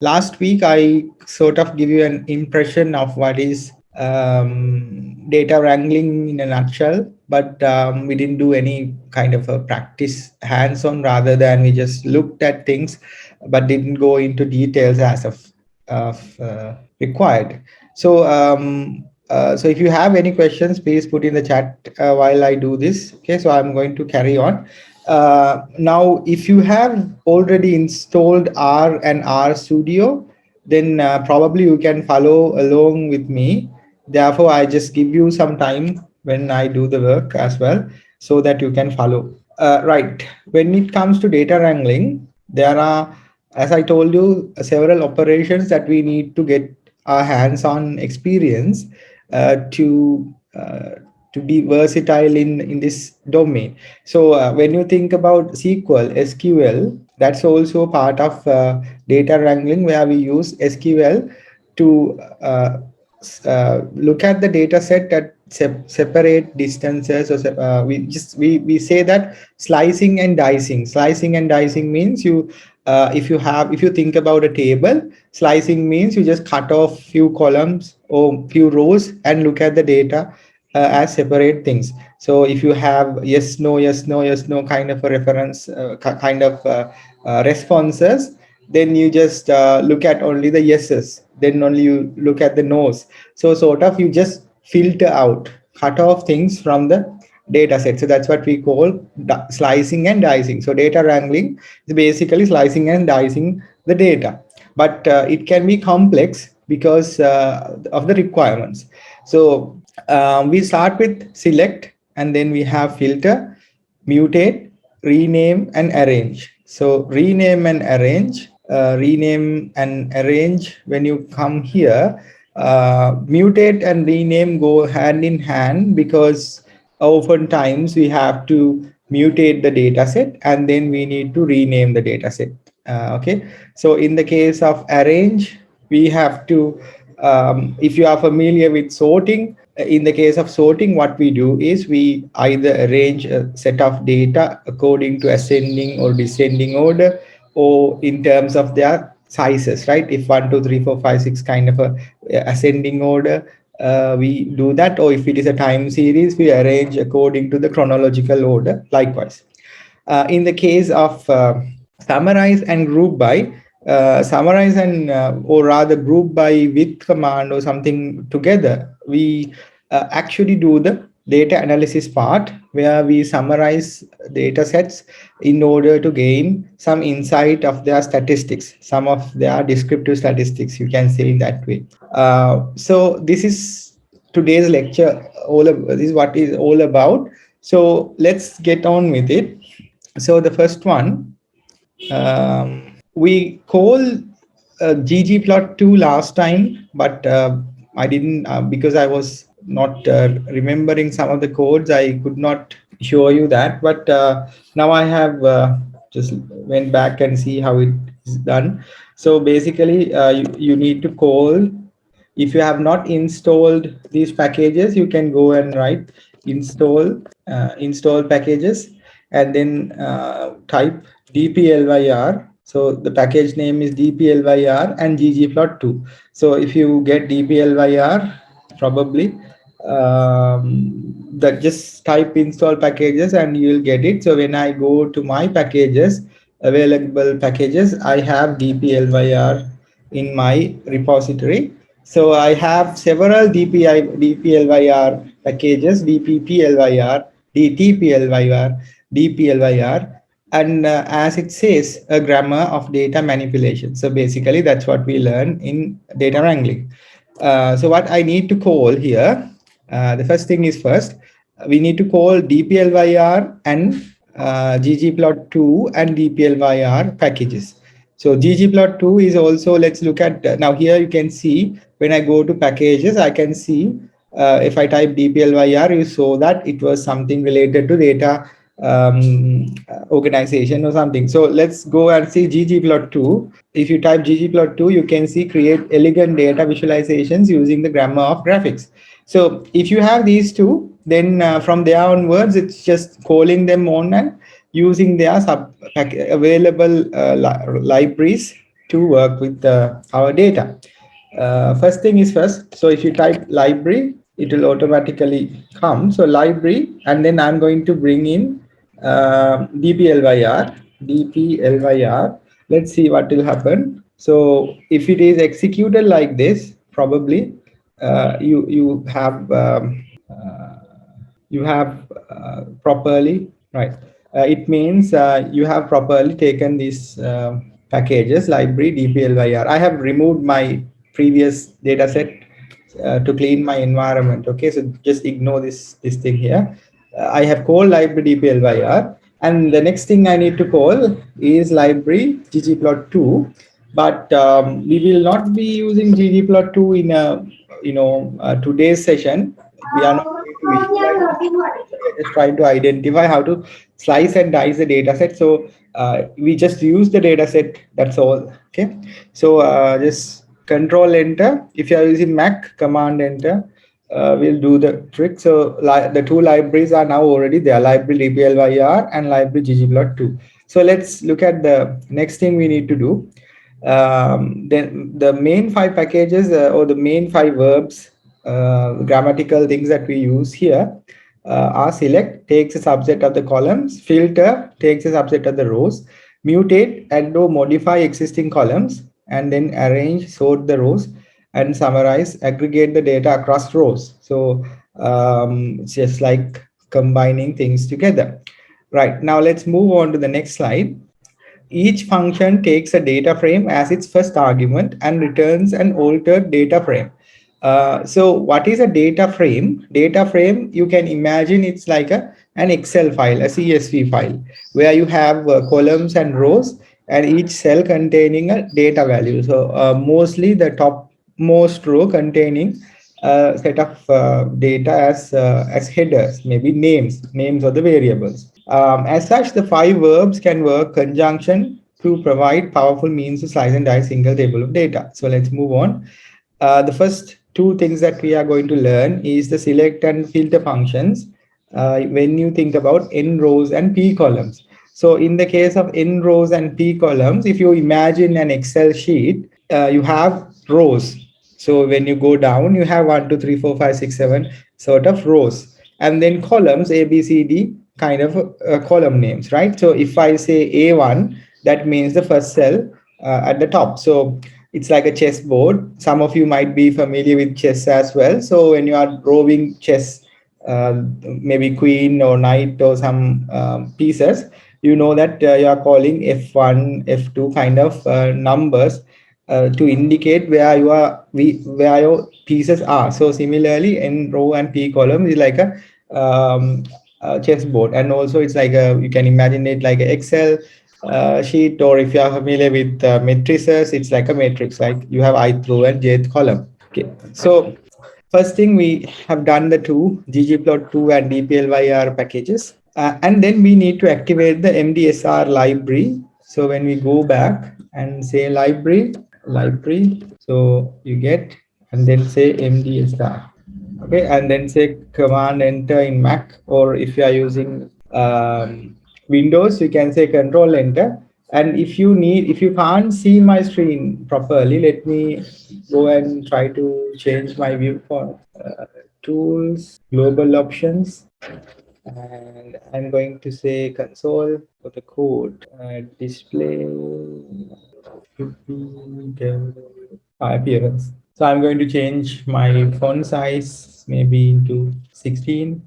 last week I sort of give you an impression of what is data wrangling in a nutshell, but we didn't do any kind of a practice hands-on, rather than we just looked at things but didn't go into details as of required. So so if you have any questions, please put in the chat while I do this. Okay, so I'm going to carry on. Now, if you have already installed R and R Studio, then probably you can follow along with me. Therefore, I just give you some time when I do the work as well, so that you can follow. Right. When it comes to data wrangling, there are, as I told you, several operations that we need to get our hands-on experience to be versatile in this domain. So when you think about SQL, SQL, that's also part of data wrangling, where we use SQL to look at the data set at separate distances, or we say that slicing and dicing means you if you think about a table, slicing means you just cut off few columns or few rows and look at the data as separate things. So if you have yes no yes no yes no kind of a reference kind of responses, then you just look at only the yeses, then only you look at the no's. So sort of you just filter out, cut off things from the data set. So that's what we call slicing and dicing. So data wrangling is basically slicing and dicing the data, but it can be complex because of the requirements. So we start with select, and then we have filter, mutate, rename, and arrange. So rename and arrange, when you come here, mutate and rename go hand in hand, because oftentimes we have to mutate the data set and then we need to rename the data set. Okay, so in the case of arrange, we have to if you are familiar with sorting, in the case of sorting, what we do is we either arrange a set of data according to ascending or descending order, or in terms of their sizes, right? If 1 2 3 4 5 6 kind of a ascending order, we do that. Or if it is a time series, we arrange according to the chronological order likewise. In the case of summarize and group by, summarize and or rather group by with command or something together, we actually do the data analysis part, where we summarize data sets in order to gain some insight of their statistics, some of their descriptive statistics, you can say that way. So this is today's lecture, this is what is all about. So let's get on with it. So the first one, we call ggplot2 last time, but I didn't because I was not remembering some of the codes. I could not show you that, but now I have just went back and see how it is done. So basically, you need to call. If you have not installed these packages, you can go and write install packages, and then type dplyr. So the package name is dplyr and ggplot2. So if you get dplyr, probably that just type install packages and you will get it. So when I go to my packages, available packages, I have dplyr in my repository. So I have several dplyr packages, dpplyr, dtplyr, dplyr, and as it says, a grammar of data manipulation. So basically that's what we learn in data wrangling. So what I need to call here, the first thing is first, we need to call dplyr and ggplot2 and dplyr packages. So ggplot2 is also, let's look at, now here you can see, when I go to packages, I can see if I type dplyr, you saw that it was something related to data organization or something. So let's go and see ggplot2. If you type ggplot2, you can see create elegant data visualizations using the grammar of graphics. So if you have these two, then from there onwards, it's just calling them on and using their available libraries to work with our data. First thing is first, so if you type library, it will automatically come. So library, and then I'm going to bring in dplyr, dplyr. Let's see what will happen. So if it is executed like this, probably you have properly, right. It means you have properly taken these packages, library, dplyr. I have removed my previous data set to clean my environment. Okay, so just ignore this thing here. I have called library dplyr, and the next thing I need to call is library ggplot2. But we will not be using ggplot2 in a today's session. We are not going to visualize it. We are just trying to identify how to slice and dice the data set. So we just use the data set, that's all. Okay, so just control enter. If you are using Mac, command enter will do the trick. So the two libraries are now already there, library dplyr and library ggplot2. So let's look at the next thing we need to do. Then the main five packages or the main five verbs, grammatical things that we use here are select, takes a subset of the columns, filter, takes a subset of the rows, mutate and or modify existing columns, and then arrange, sort the rows, and summarize, aggregate the data across rows. So it's just like combining things together. Right, now let's move on to the next slide. Each function takes a data frame as its first argument and returns an altered data frame. So what is a data frame? Data frame, you can imagine it's like an Excel file, a CSV file, where you have columns and rows, and each cell containing a data value. So mostly the top most row containing a set of data as headers, maybe names of the variables. As such, the five verbs can work conjunction to provide powerful means to slice and dice single table of data. So let's move on. The first two things that we are going to learn is the select and filter functions when you think about n rows and p columns. So in the case of n rows and p columns, if you imagine an Excel sheet, you have rows. So when you go down, you have 1, 2, 3, 4, 5, 6, 7 sort of rows, and then columns A, B, C, D kind of column names, right? So if I say A1, that means the first cell at the top. So it's like a chessboard. Some of you might be familiar with chess as well. So when you are drawing chess, maybe queen or knight or some pieces, you know that you are calling F1, F2 kind of numbers to indicate where your pieces are. So similarly, n row and p column is like a chessboard, and also it's like you can imagine it like an Excel sheet, or if you are familiar with matrices, it's like a matrix, like you have ith row and jth column. Okay, so first thing, we have done the two ggplot2 and dplyr packages, and then we need to activate the mdsr library. So when we go back and say library, so you get, and then say mdsr. Okay, and then say command enter in Mac, or if you are using Windows, you can say control enter. And if you can't see my screen properly, let me go and try to change my viewport. Tools, global options, and I'm going to say console for the code, display, appearance. So I'm going to change my font size maybe into 16.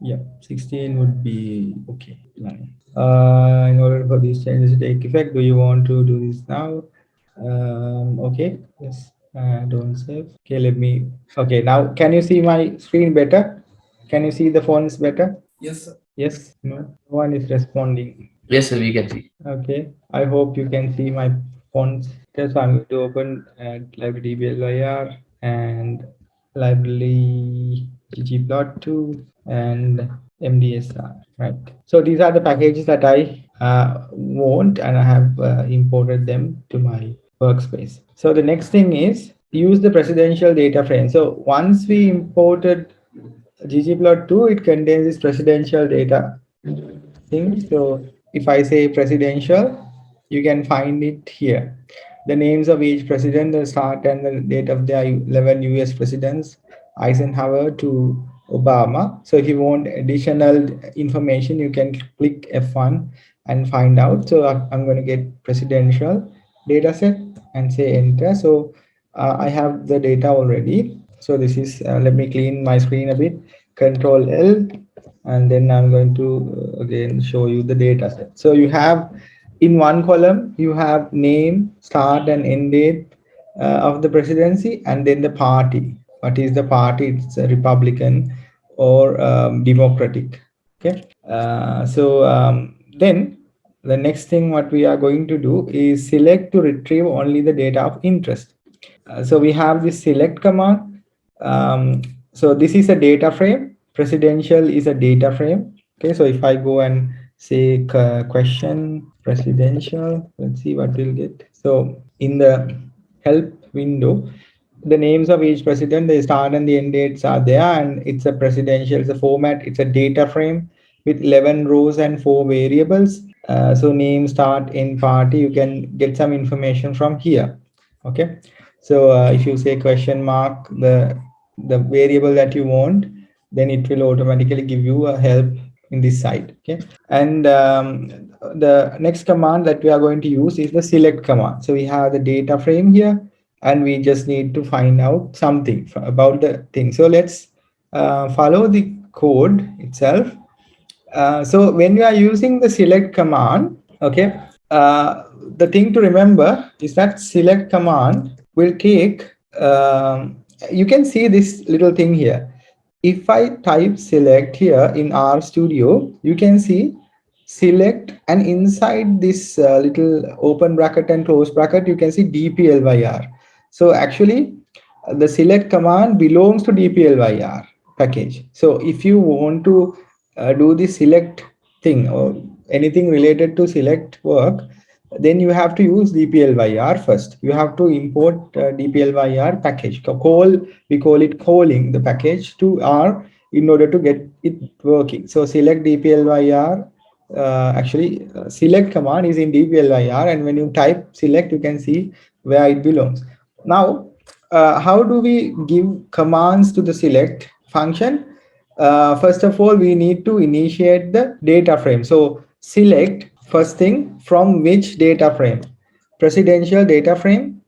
Yeah, 16 would be okay. In order for these changes to take effect, do you want to do this now? Okay, yes, don't save. Okay, let me, okay, now can you see my screen better? Can you see the fonts better? Yes, sir. Yes, no, no one is responding. Yes, sir, we can see. Okay, I hope you can see my fonts. Okay, so I'm going to open library dplyr and library ggplot2 and mdsr, right? So these are the packages that I want, and I have imported them to my workspace. So the next thing is use the presidential data frame. So once we imported ggplot2, it contains this presidential data thing. So if I say presidential, you can find it here. the names of each president, the start and the date of the 11 US presidents, Eisenhower to Obama. So if you want additional information, you can click F1 and find out. So I'm going to get presidential data set and say enter. So I have the data already. So this is, let me clean my screen a bit, Control L, and then I'm going to again show you the data set. So you have in one column, you have name, start and end date of the presidency, and then the party. What is the party? It's a Republican or Democratic. Okay. Then the next thing what we are going to do is select to retrieve only the data of interest. So we have this select command. So this is a data frame. Presidential is a data frame. Okay, so if I go and say question presidential, let's see what we'll get. So in the help window, the names of each president, the start and the end dates are there, and it's a presidential, it's a format, it's a data frame with 11 rows and 4 variables. So name, start, end, party, you can get some information from here. Okay, so if you say question mark the variable that you want, then it will automatically give you a help in this side. Okay, and the next command that we are going to use is the select command. So we have the data frame here, and we just need to find out something about the thing. So let's follow the code itself. So when you are using the select command, okay, the thing to remember is that select command will take, you can see this little thing here. If I type select here in R Studio, you can see select, and inside this little open bracket and close bracket, you can see dplyr. So actually, the select command belongs to dplyr package. So if you want to do the select thing or anything related to select work, then you have to use dplyr first. You have to import dplyr package. We call it calling the package to R in order to get it working. So select dplyr. Select command is in dplyr, and when you type select, you can see where it belongs. Now, how do we give commands to the select function? First of all, we need to initiate the data frame. So select first thing from which data frame? Presidential data frame.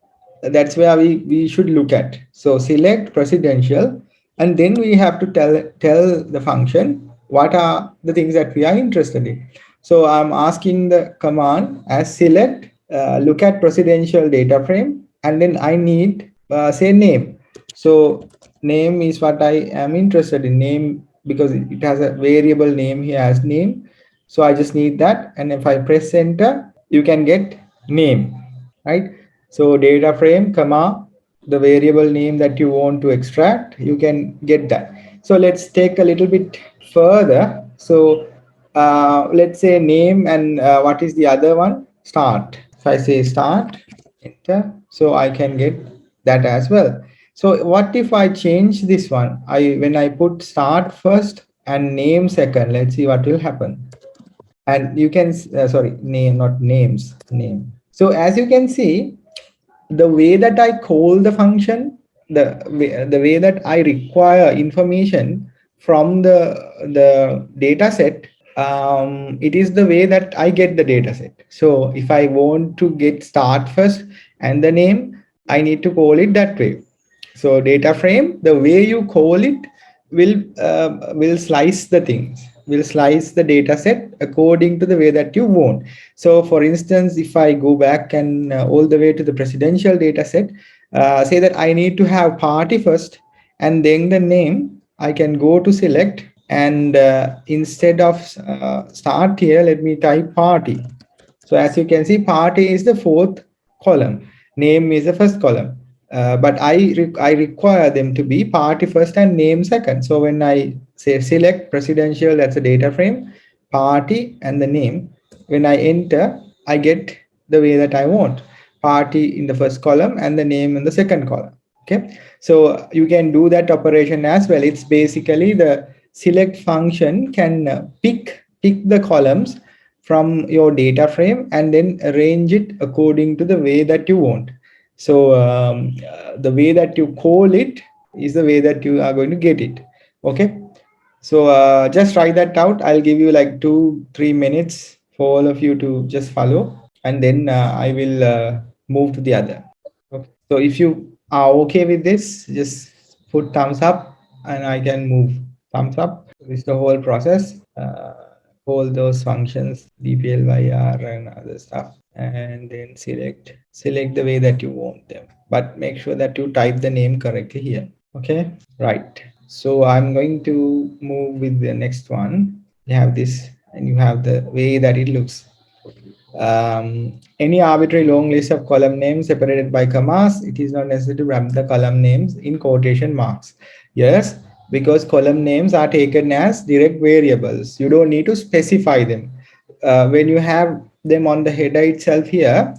That's where we should look at. So select presidential, and then we have to tell the function what are the things that we are interested in. So I'm asking the command as select, look at presidential data frame, and then I need say name. So name is what I am interested in, name, because it has a variable name here as name. So I just need that, and if I press enter, you can get name, right? So data frame comma the variable name that you want to extract, you can get that. So let's take a little bit further. So let's say name, and what is the other one? Start. If I say start, enter, so I can get that as well. So what if I change this one? When I put start first and name second, let's see what will happen. And you can sorry, name, not names, name. So as you can see, the way that I call the function, the way that I require information from the data set, it is the way that I get the data set. So if I want to get start first and the name, I need to call it that way. So data frame, the way you call it will slice the things, will slice the data set according to the way that you want. So for instance, if I go back and all the way to the presidential data set, say that I need to have party first and then the name, I can go to select, and instead of start here, let me type party. So as you can see, party is the fourth column, name is the first column. But I require them to be party first and name second. So when I say select presidential, that's a data frame, party and the name. When I enter, I get the way that I want. Party in the first column and the name in the second column. Okay, so you can do that operation as well. It's basically the select function can pick the columns from your data frame and then arrange it according to the way that you want. So the way that you call it is the way that you are going to get it. Okay. So just try that out. I'll give you like 2-3 minutes for all of you to just follow, and then I will move to the other. Okay. So if you are okay with this, just put thumbs up and I can move. Thumbs up. This is the whole process. All those functions, dplyr and other stuff, and then select the way that you want them. But make sure that you type the name correctly here. Okay, right. So I'm going to move with the next one. You have this, and you have the way that it looks. Any arbitrary long list of column names separated by commas, it is not necessary to wrap the column names in quotation marks. Yes, because column names are taken as direct variables. You don't need to specify them. When you have them on the header itself here,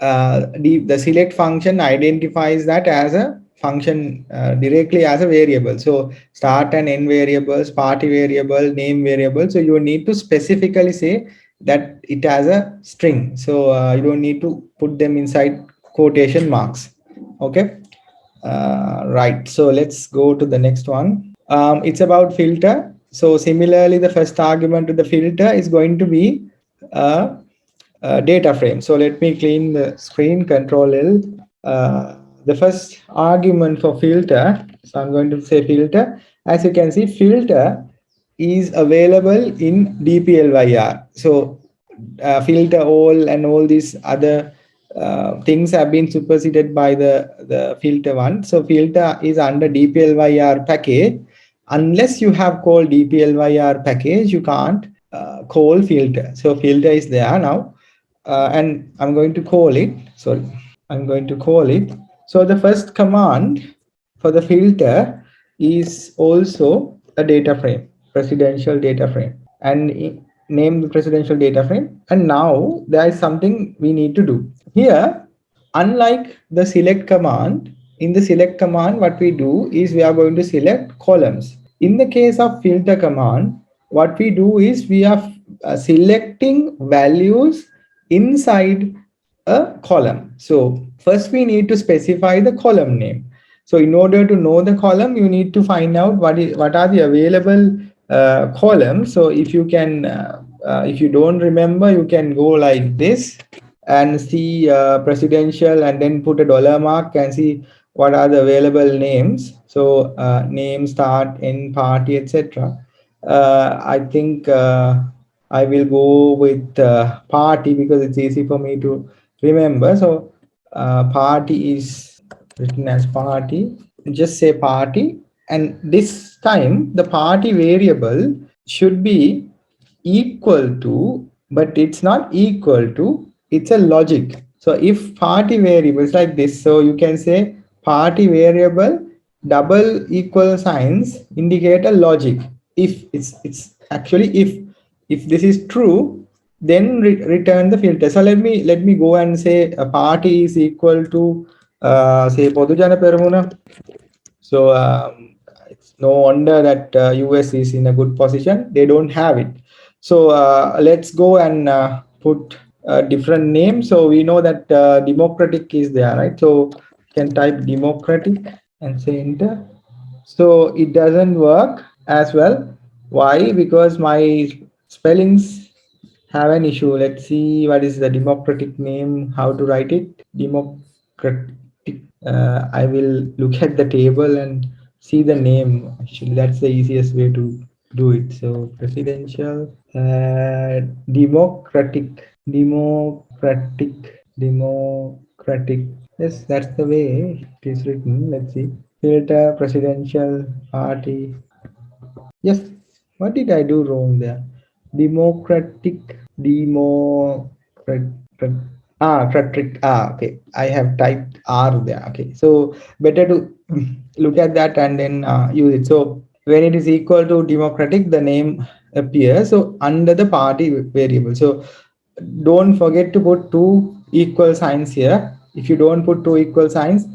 the select function identifies that as a function directly as a variable. So start and end variables, party variable, name variable. So you need to specifically say that it has a string. So you don't need to put them inside quotation marks. Okay. Right. So let's go to the next one. It's about filter. So similarly, the first argument to the filter is going to be uh, data frame. So let me clean the screen, Control L. The first argument for filter, so I'm going to say filter. As you can see, filter is available in dplyr. So filter all and all these other things have been superseded by the filter one. So filter is under dplyr package. Unless you have called dplyr package, you can't call filter. So filter is there now, and I'm going to call it. Sorry, I'm going to call it. So the first command for the filter is also a data frame, presidential data frame, and name the presidential data frame. And now there is something we need to do here. Unlike the select command, in the select command, what we do is we are going to select columns. In the case of filter command, what we do is we are selecting values inside a column. So first we need to specify the column name. So in order to know the column, you need to find out what are the available columns. So if you can, if you don't remember, you can go like this and see presidential and then put a dollar mark and see what are the available names. So name, start, end, party, etc. I think I will go with party because it's easy for me to remember. So party is written as party. Just say party, and this time the party variable should be equal to, but it's not equal to, it's a logic. So if party variable is like this, so you can say party variable double equal signs indicate a logic. If it's actually if this is true, then return the filter. So let me go and say a party is equal to say Podujana Peramuna. So it's no wonder that US is in a good position. They don't have it. So let's go and put a different name. So we know that democratic is there, right? So you can type democratic and say enter. So it doesn't work as well. Why? Because my spellings have an issue. Let's see what is the democratic name, how to write it. Democratic. I will look at the table and see the name. Actually, that's the easiest way to do it. So presidential, democratic. Yes, that's the way it is written. Let's see. Filter presidential party. Yes. What did I do wrong there? Democratic, democratic. Cratric. Okay. I have typed R there. Okay. So better to look at that and then use it. So when it is equal to democratic, the name appears. So under the party variable. So don't forget to put two equal signs here. If you don't put two equal signs,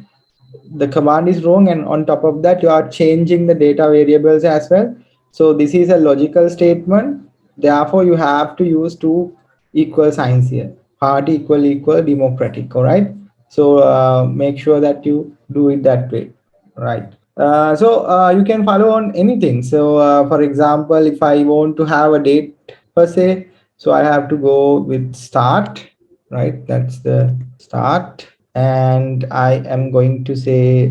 the command is wrong, and on top of that you are changing the data variables as well. So this is a logical statement, therefore you have to use two equal signs here. Party equal democratic. All right. So make sure that you do it that way. Right. So you can follow on anything. So for example, if I want to have a date per se, so I have to go with start. Right. That's the start. And I am going to say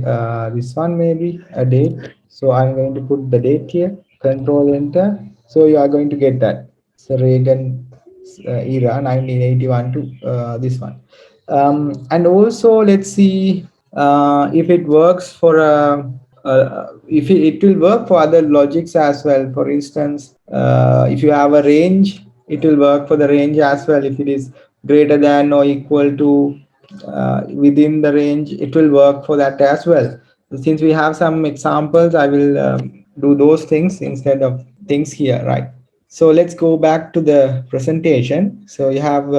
this one maybe a date. So I'm going to put the date here. Control enter. So you are going to get that. So Reagan era 1981 to this one. And also let's see if it works for if it will work for other logics as well. For instance, if you have a range, it will work for the range as well. If it is greater than or equal to within the range, it will work for that as well. Since we have some examples, I will do those things instead of things here, right? So let's go back to the presentation. So you have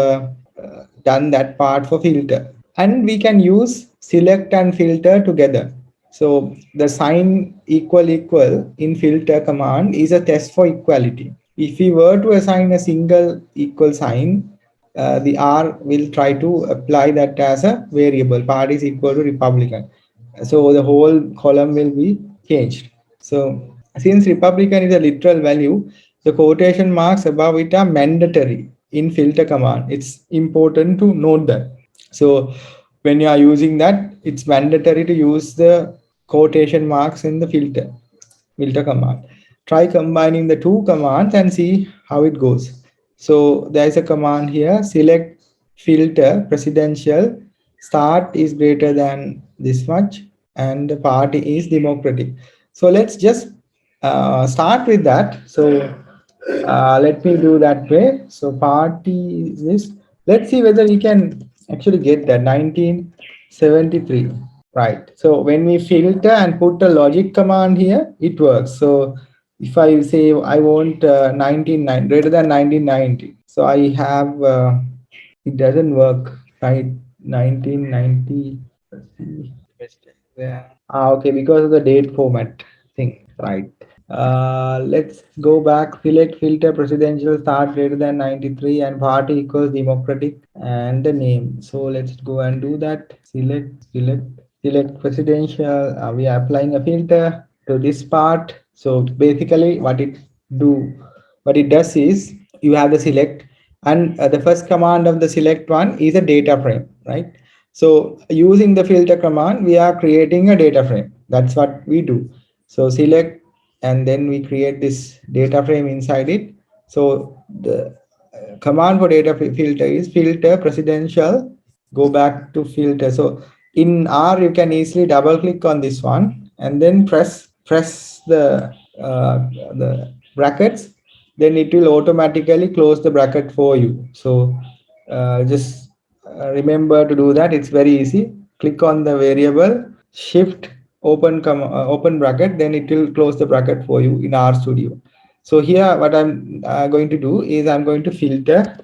done that part for filter, and we can use select and filter together. So the sign equal in filter command is a test for equality. If we were to assign a single equal sign, the R will try to apply that as a variable. Party is equal to Republican. So the whole column will be changed. So since Republican is a literal value, the quotation marks above it are mandatory in filter command. It's important to note that. So when you are using that, it's mandatory to use the quotation marks in the filter command. Try combining the two commands and see how it goes. So there is a command here, select filter presidential, start is greater than this much, and the party is democratic. So let's just start with that. So let me do that way. So party is this. Let's see whether we can actually get that 1973. Right. So when we filter and put the logic command here, it works. So if I say I want 1990 greater than 1990, so I have it doesn't work. Right. 1990. Let's see. Yeah. Okay, because of the date format thing. Right. Let's go back. Select filter presidential start greater than 93 and party equals democratic and the name. So let's go and do that. Select presidential. We are applying a filter to this part. So basically, what it does is you have the select, and the first command of the select one is a data frame, right? So using the filter command, we are creating a data frame. That's what we do. So select, and then we create this data frame inside it. So the command for data filter is filter presidential, go back to filter. So in R, you can easily double click on this one and then press the brackets. Then it will automatically close the bracket for you. So just remember to do that. It's very easy. Click on the variable, shift, open bracket, then it will close the bracket for you in RStudio. So here what I'm going to do is I'm going to filter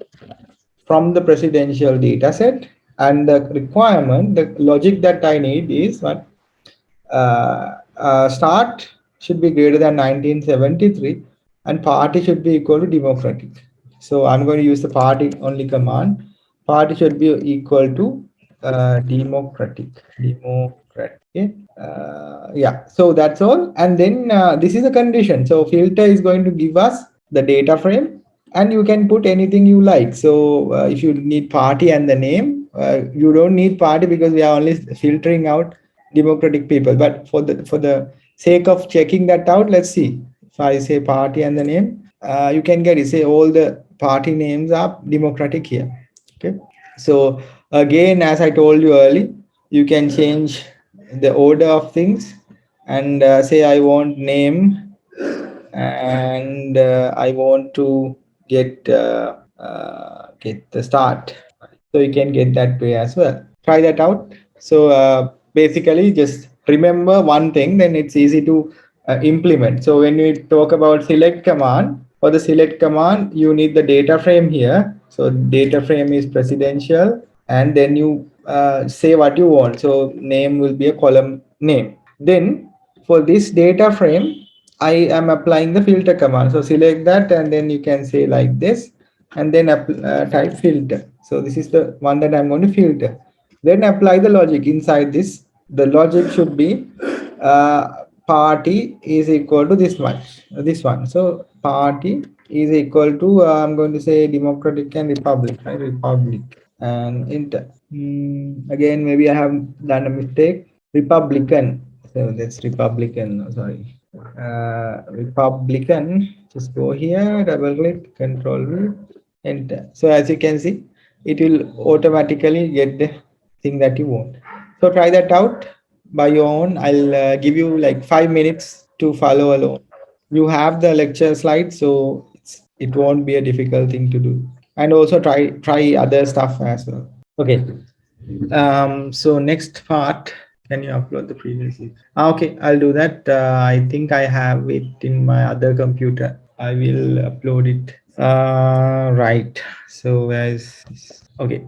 from the presidential data set, and the requirement, the logic that I need is what start should be greater than 1973 and party should be equal to democratic. So I'm going to use the party only command. Party should be equal to democratic. Okay. Yeah, so that's all. And then this is a condition. So filter is going to give us the data frame, and you can put anything you like. So if you need party and the name, you don't need party because we are only filtering out democratic people. But for the sake of checking that out, let's see. If I say party and the name, you can get it. Say all the party names are democratic here. Okay. So again, as I told you earlier, you can change the order of things, and say I want name, and I want to get the start. So you can get that way as well. Try that out. So basically, just remember one thing, then it's easy to implement. So when we talk about select command, for the select command, you need the data frame here. So data frame is presidential, and then you say what you want. So name will be a column name. Then for this data frame, I am applying the filter command. So select that, and then you can say like this, and then type filter. So this is the one that I'm going to filter. Then apply the logic inside this. The logic should be party is equal to this much, this one. So party is equal to I'm going to say democratic and republic, right? Republic and enter. Again, maybe I have done a mistake. Republican. So that's Republican. Sorry. Republican. Just go here, double click, control V, enter. So as you can see, it will automatically get the thing that you want. So try that out by your own. I'll give you like 5 minutes to follow along. You have the lecture slide, so it won't be a difficult thing to do. And also try other stuff as well. Okay. So next part, can you upload the previous? Okay, I'll do that. I think I have it in my other computer. I will upload it. Right. So where is this? Okay.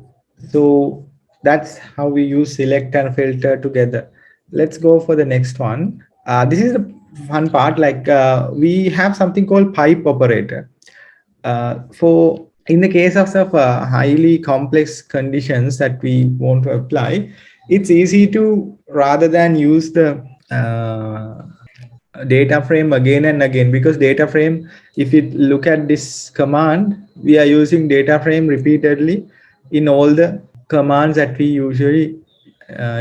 So that's how we use select and filter together. Let's go for the next one. This is the fun part. Like we have something called pipe operator. For in the case of highly complex conditions that we want to apply, it's easy to rather than use the data frame again and again, because data frame, if you look at this command, we are using data frame repeatedly in all the commands that we usually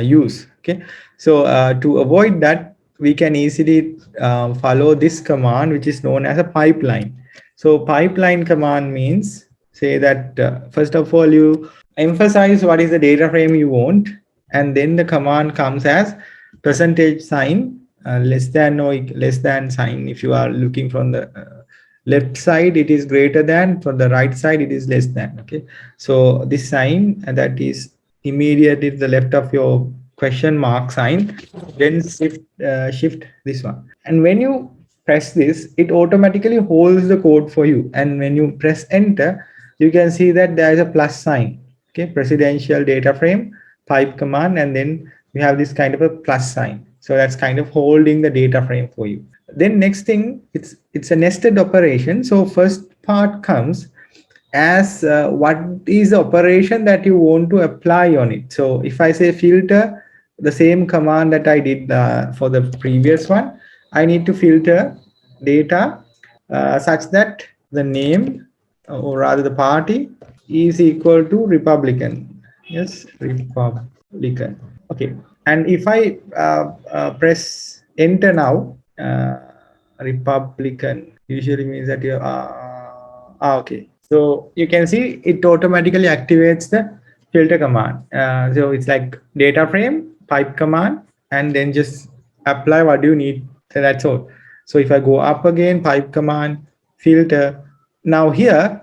use. Okay, so to avoid that, we can easily follow this command, which is known as a pipeline. So pipeline command means, say that first of all you emphasize what is the data frame you want, and then the command comes as percentage sign less than or less than sign. If you are looking from the left side, it is greater than, for the right side it is less than. Okay, so this sign that is immediately to the left of your question mark sign, then shift this one, and when you press this, it automatically holds the code for you, and when you press enter, you can see that there is a plus sign. Okay, presidential data frame pipe command, and then you have this kind of a plus sign. So that's kind of holding the data frame for you. Then next thing, it's a nested operation. So first part comes as what is the operation that you want to apply on it. So if I say filter, the same command that I did for the previous one, I need to filter data such that the name, or rather the party, is equal to Republican. Yes, Republican. Okay, and if I press enter now, Republican usually means that you okay. So you can see it automatically activates the filter command. So it's like data frame, pipe command, and then just apply what you need. So that's all. So if I go up again, pipe command, filter. Now here,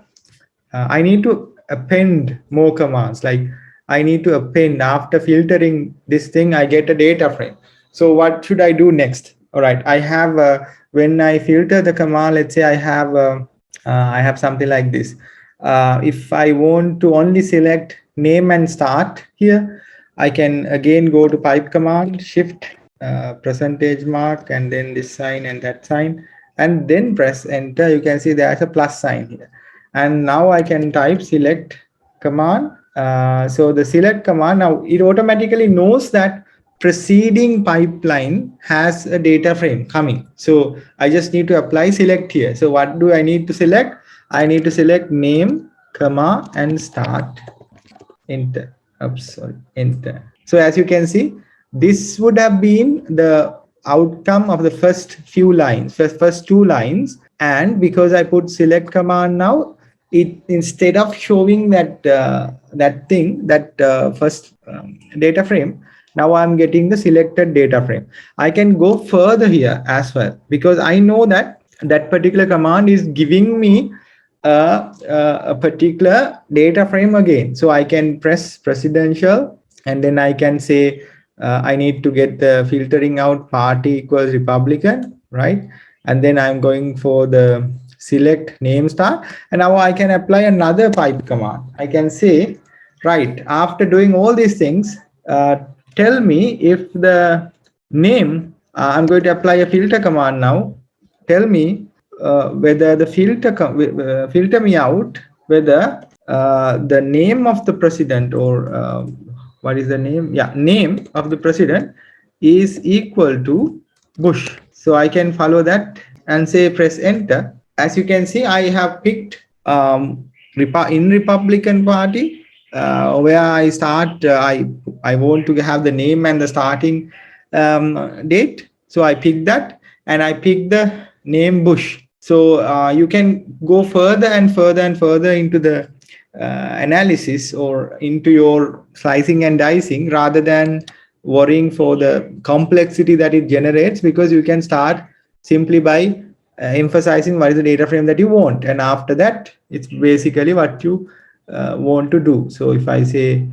I need to append more commands. Like I need to append after filtering this thing, I get a data frame. So what should I do next? All right, I have when I filter the command, let's say I have something like this. If I want to only select name and start here, I can again go to pipe command, shift percentage mark, and then this sign and that sign, and then press enter. You can see there's a plus sign here, and now I can type select command. So the select command, now it automatically knows that preceding pipeline has a data frame coming. So I just need to apply select here. So what do I need to select? I need to select name, comma, and start. Enter. Oops, sorry, enter. So as you can see, this would have been the outcome of the first few lines, first two lines. And because I put select command now, it instead of showing that first data frame, now I'm getting the selected data frame. I can go further here as well, because I know that that particular command is giving me a particular data frame again. So I can press presidential, and then I can say I need to get the filtering out party equals Republican, right? And then I'm going for the select name star, and now I can apply another pipe command. I can say, right, after doing all these things, tell me if the name, I'm going to apply a filter command now. Tell me whether the filter me out whether the name of the president, or what is the name? Yeah, name of the president is equal to Bush. So I can follow that and say press enter. As you can see, I have picked in Republican Party, where I start. I want to have the name and the starting date. So I pick that, and I pick the name Bush. So you can go further and further and further into the analysis, or into your slicing and dicing, rather than worrying for the complexity that it generates, because you can start simply by emphasizing what is the data frame that you want, and after that it's basically what you want to do. So if I say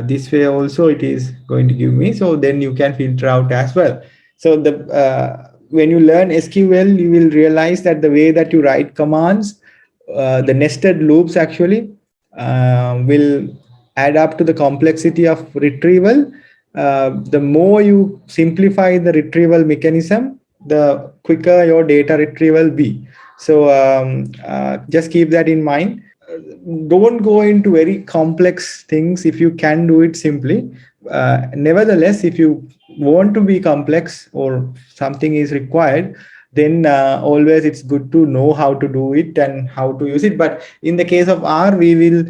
this way also, it is going to give me, so then you can filter out as well. So the when you learn SQL, you will realize that the way that you write commands, the nested loops actually will add up to the complexity of retrieval. The more you simplify the retrieval mechanism, the quicker your data retrieval be. So just keep that in mind. Don't go into very complex things if you can do it simply. Nevertheless, if you want to be complex, or something is required, then always it's good to know how to do it and how to use it. But in the case of R, we will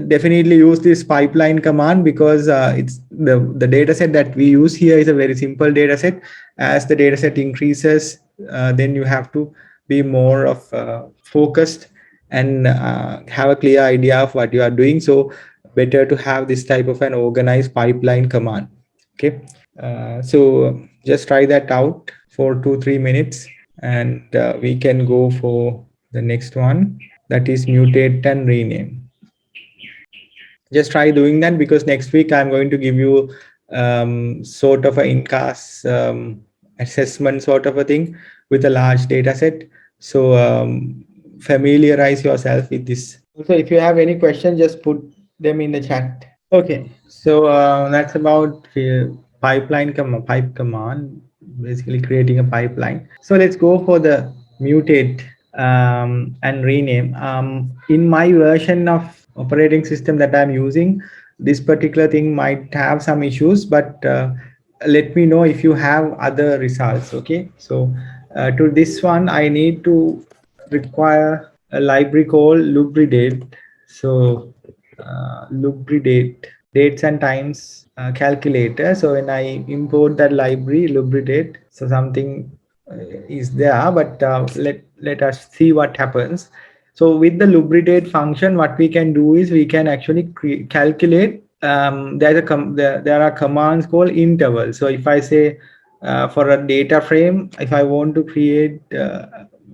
definitely use this pipeline command, because it's the data set that we use here is a very simple data set. As the data set increases, then you have to be more of focused, and have a clear idea of what you are doing. So better to have this type of an organized pipeline command. Okay. So just try that out for 2-3 minutes, and we can go for the next one, that is mutate and rename. Just try doing that, because next week I'm going to give you sort of a in-class assessment sort of a thing with a large data set. So familiarize yourself with this. So if you have any questions, just put them in the chat. Okay, so that's about pipe command, basically creating a pipeline. So let's go for the mutate and rename. In my version of operating system that I'm using, this particular thing might have some issues, but let me know if you have other results. Okay, so to this one, I need to require a library called lubridate. So lubridate, dates and times calculator. So when I import that library lubridate, so something is there, but let us see what happens. So with the lubridate function, what we can do is we can actually calculate. There are commands called interval. So if I say for a data frame, if I want to create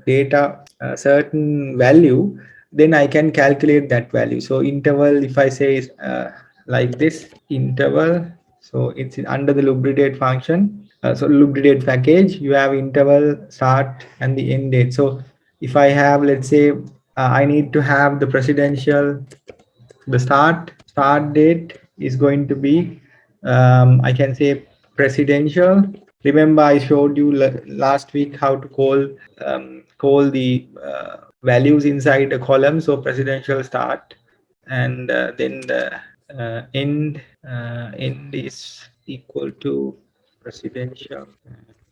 data a certain value, then I can calculate that value. So interval, if I say is like this interval, so it's under the lubridate function. So lubridate package, you have interval start and the end date. So if I have, let's say, I need to have the presidential, the start date is going to be I can say presidential. Remember, I showed you last week how to call the values inside a column. So presidential start, and then the end is equal to presidential.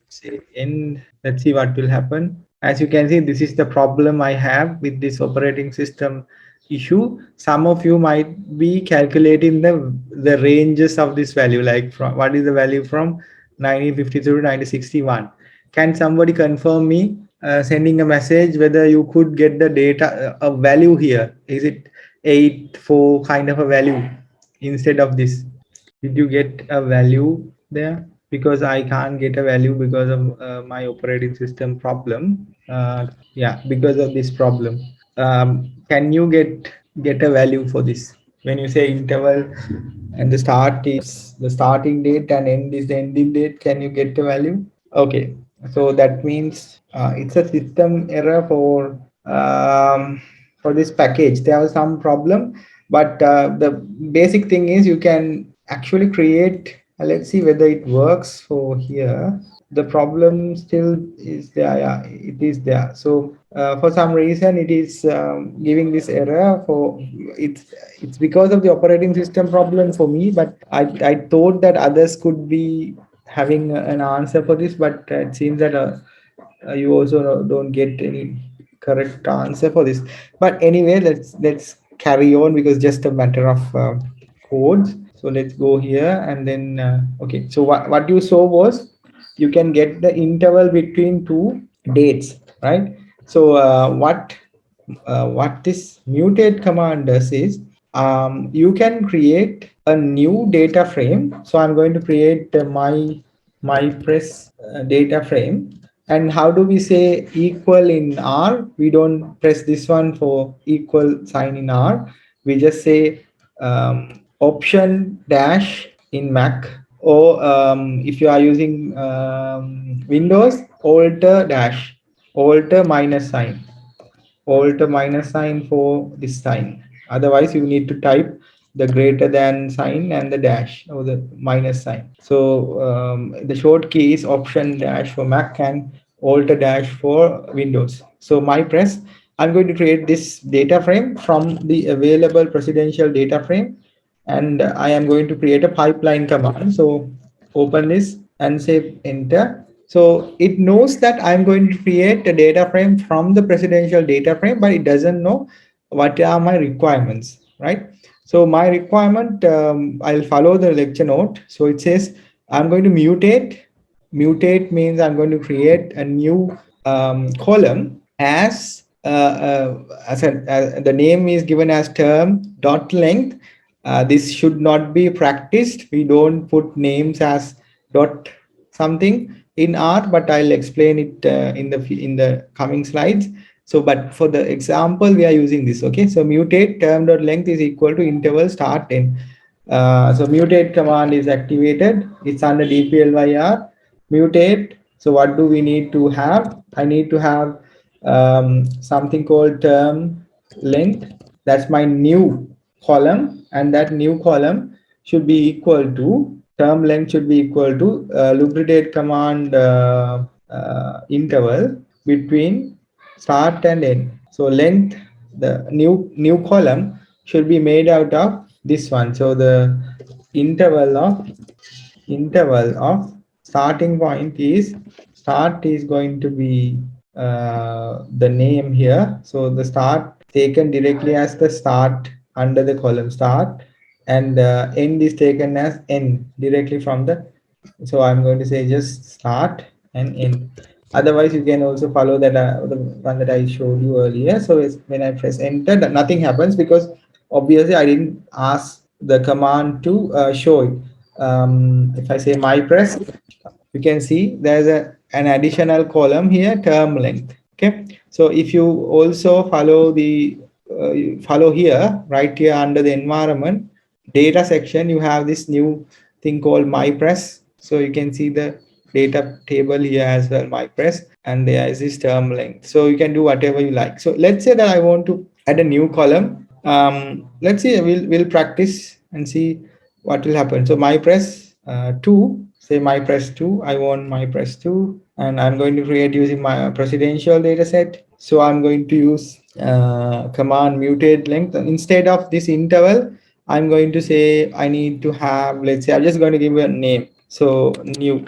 Say end. Let's see what will happen. As you can see, this is the problem I have with this operating system issue. Some of you might be calculating the ranges of this value, like from what is the value from 1953 to 1961. Can somebody confirm me, sending a message, whether you could get the data a value here? Is it 8 4 kind of a value instead of this? Did you get a value there? Because I can't get a value because of my operating system problem. Yeah, because of this problem. Can you get a value for this? When you say interval and the start is the starting date and end is the ending date, can you get a value? Okay, so that means it's a system error for this package. There was some problem, but the basic thing is you can actually create Let's see whether it works for here. The problem still is there. Yeah, it is there. So for some reason it is giving this error. For it's because of the operating system problem for me, but I thought that others could be having an answer for this, but it seems that you also don't get any correct answer for this. But anyway, let's carry on, because just a matter of codes. So let's go here, and then okay, so what you saw was you can get the interval between two dates, right? So what this mutate command does is, you can create a new data frame. So I'm going to create my press data frame. And how do we say equal in R? We don't press this one for equal sign in R. We just say option dash in Mac, or if you are using Windows, alter minus sign, alt minus sign for this sign. Otherwise, you need to type the greater than sign and the dash, or the minus sign. So the short key is option dash for Mac and alt dash for Windows. So my press, I'm going to create this data frame from the available presidential data frame, and I am going to create a pipeline command. So open this and say enter. So it knows that I'm going to create a data frame from the presidential data frame, but it doesn't know what are my requirements, right? So my requirement, I'll follow the lecture note. So it says I'm going to mutate. Mutate means I'm going to create a new column as the name is given as term dot length. This should not be practiced. We don't put names as dot something in R, but I'll explain it in the coming slides. So, but for the example, we are using this. Okay, so mutate term dot length is equal to interval start end. So mutate command is activated. It's under dplyr mutate. So what do we need to have? I need to have something called term length. That's my new column, and that new column should be equal to, term length should be equal to lubricate command interval between start and end. So length, the new column should be made out of this one. So the interval of interval of starting point is, start is going to be the name here. So the start taken directly as the start under the column start, and end is taken as end directly from the. So I'm going to say just start and end. Otherwise, you can also follow that the one that I showed you earlier. So it's, when I press enter, nothing happens, because obviously I didn't ask the command to show it. If I say my press, you can see there's an additional column here, term length. Okay, so if you also follow the follow here, right here under the environment data section, you have this new thing called my press. So you can see the data table here as well, my press, and there is this term length. So you can do whatever you like. So let's say that I want to add a new column. Let's see, we'll practice and see what will happen. So my press 2, say my press 2, I want my press 2, and I'm going to create using my presidential data set. So I'm going to use command mutate length. Instead of this interval, I'm going to say I need to have, let's say I'm just going to give a name. So new.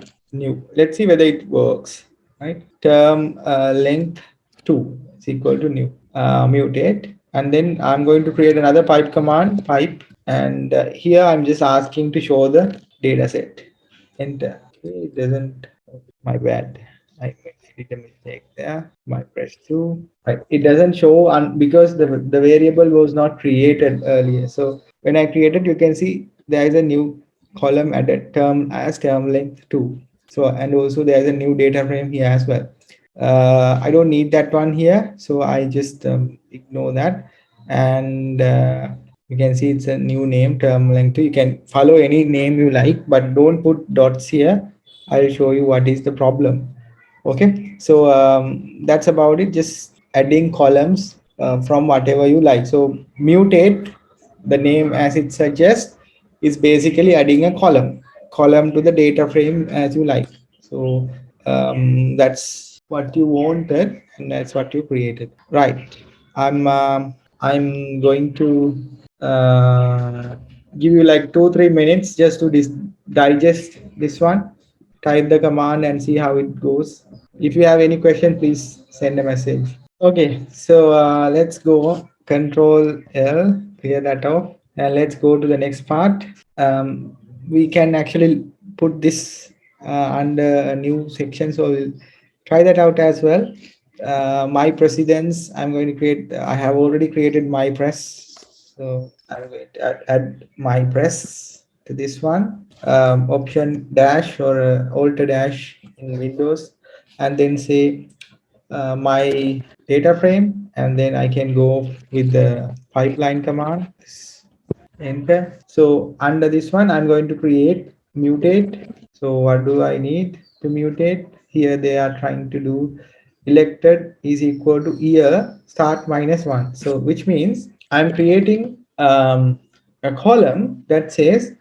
Let's see whether it works, right? Term length 2 is equal to new. Mutate, and then I'm going to create another pipe command, pipe, and here I'm just asking to show the data set. Enter. Okay, it doesn't, my bad, I did a mistake there. My press 2, right? It doesn't show because the variable was not created earlier. So when I created, you can see there is a new column added, term as term length 2. So, and also there is a new data frame here as well. I don't need that one here, so I just ignore that. And you can see it's a new name, term length 2. You can follow any name you like, but don't put dots here. I'll show you what is the problem. Okay, so that's about it. Just adding columns from whatever you like. So mutate, the name as it suggests, is basically adding a column. column to the data frame as you like. So that's what you wanted, and that's what you created. Right. I'm going to give you like 2-3 minutes just to digest this one. Type the command and see how it goes. If you have any question, please send a message. Okay, so let's go Control L, clear that off, and let's go to the next part. We can actually put this under a new section, so we'll try that out as well. My precedence, I'm going to create, I have already created my press, so I'm going to add my press to this one. Option dash or Alt dash in Windows, and then say my data frame, and then I can go with the pipeline command, enter. So under this one I'm going to create mutate. So what do I need to mutate? Here they are trying to do elected is equal to year start -1, so which means I'm creating a column that says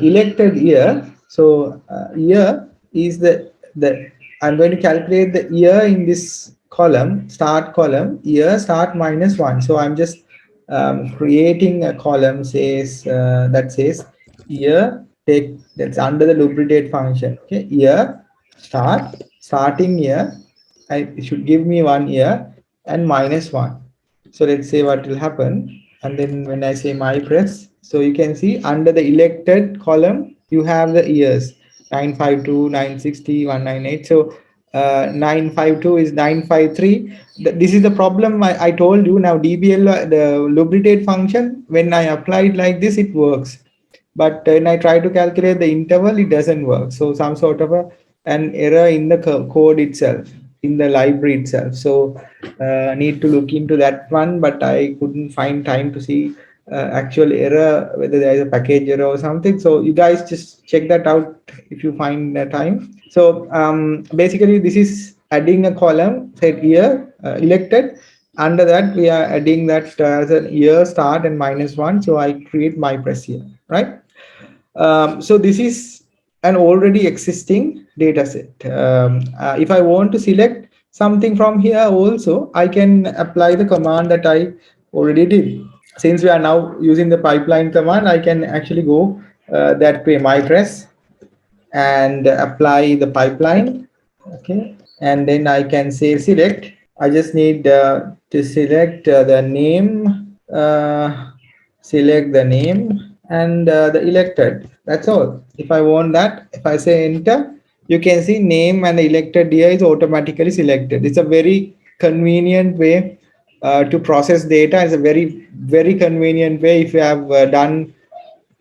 elected year. So year is the I'm going to calculate the year in this column, start column, year start -1. So I'm just creating a column says that says year, take that's under the lubricate function. Okay, year starting year, it should give me 1 year and -1. So let's say what will happen. And then when I say my press, so you can see under the elected column, you have the years 952, 960, 198. So 952 is 953. This is the problem I told you. Now DBL, the lubricate function, when I apply it like this, it works. But when I try to calculate the interval, it doesn't work. So some sort of an error in the code itself, in the library itself. So need to look into that one, but I couldn't find time to see actual error, whether there is a package error or something. So you guys just check that out if you find the time. So basically this is adding a column said year elected. Under that we are adding that as a year start and -1. So I create my press here, right? So this is an already existing data set. If I want to select something from here also, I can apply the command that I already did. Since we are now using the pipeline command, I can actually go that way, my press, and apply the pipeline. Okay, and then I can say select. I just need to select the name, select the name and the elected. That's all. If I want that, if I say enter, you can see name and the elected here is automatically selected. It's a very convenient way to process data. It's a very convenient way. If you have done